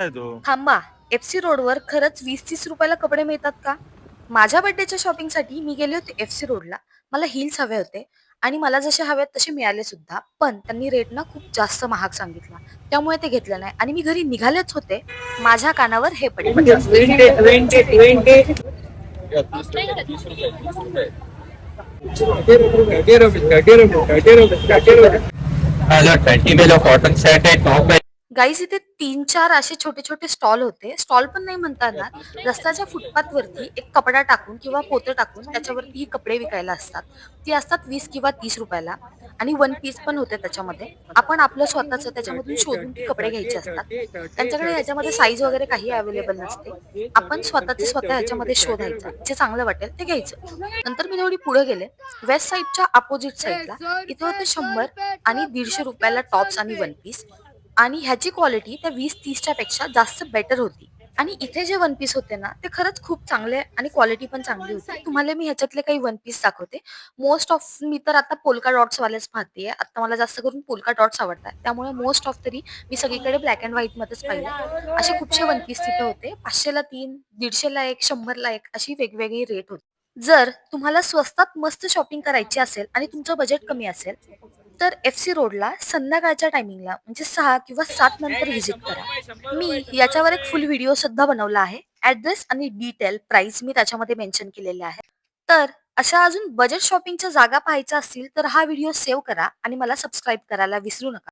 आहे तो. थांबा, एफसी रोडवर खरंच 20-30 रुपयाला कपडे मिळतात का? माझ्या बर्थडेच्या शॉपिंगसाठी मी गेले होते एफसी रोडला. मला हील्स हवे होते आणि मला जसे हवे आहेत तसे मिळाले सुद्धा. पण त्यांनी रेट ना खूप जास्त महाग सांगितला. त्यामुळे ते घेतलं नाही आणि मी घरी निघालेच होते. माझ्या कानावर हे पडले. 20, 20, 20. या 30 रुपये. हेलो 20 में जो कॉटन सेट है टॉप है। गाईज इथे 3-4 असे छोटे-छोटे स्टॉल होते. स्टॉल पण नाही म्हणता येणार. रस्त्याच्या फुटपाथवरती एक कपडा टाकून किंवा पोतं टाकून त्याच्यावरती ही कपडे विकायला असतात. ती असतात 20 किंवा 30 रुपयाला आणि वन पीस पण होते त्याच्यामध्ये. आपण आपलं स्वतःचं त्याच्यामधून शोधून ती कपडे घ्यायचे असतात. त्यांच्याकडे ह्याच्यामध्ये साईज वगैरे काही अवेलेबल नसते. आपण स्वतःचे स्वतः ह्याच्यामध्ये शोधायचं. जे चांगलं वाटेल ते घ्यायचं. नंतर मी थोडी पुढे गेले. वेस्ट साईडच्या अपोझिट साईडला इथे होते 100 आणि 150 रुपयाला टॉप्स आणि वन पीस. आणि ह्याची क्वालिटी त्या 20-30च्या पेक्षा जास्त बेटर होती. आणि इथे जे वन पीस होते ना, ते खरंच खूप चांगले आणि क्वालिटी पण चांगली होती. तुम्हाला मी ह्याच्यातले काही वन पीस दाखवते. मोस्ट ऑफ मी तर आता पोल्का डॉट्स वालेच पाहतेय. आता मला जास्त करून पोल्का डॉट्स आवडतात. त्यामुळे मोस्ट ऑफ तरी मी सगळीकडे ब्लॅक अँड व्हाईटमध्येच पाहिले. असे खूपसे वन पीस तिथे होते. 500ला 3, 150ला 1, 100ला 1 अशी वेगवेगळी रेट होती. जर तुम्हाला स्वस्तात मस्त शॉपिंग करायची असेल आणि तुमचं बजेट कमी असेल, तर एफसी रोडला संध्याकाळच्या टायमिंगला म्हणजे 6 किंवा 7 नंतर व्हिजिट करा. मी याच्यावर एक फुल व्हिडिओ सुद्धा बनवला आहे. ॲड्रेस आणि डिटेल प्राइस मी त्याच्यामध्ये मेन्शन केलेले आहे. तर अशा अजून बजेट शॉपिंगच्या जागा पाहायच्या असतील तर हा व्हिडिओ सेव्ह करा आणि मला सबस्क्राईब करायला विसरू नका.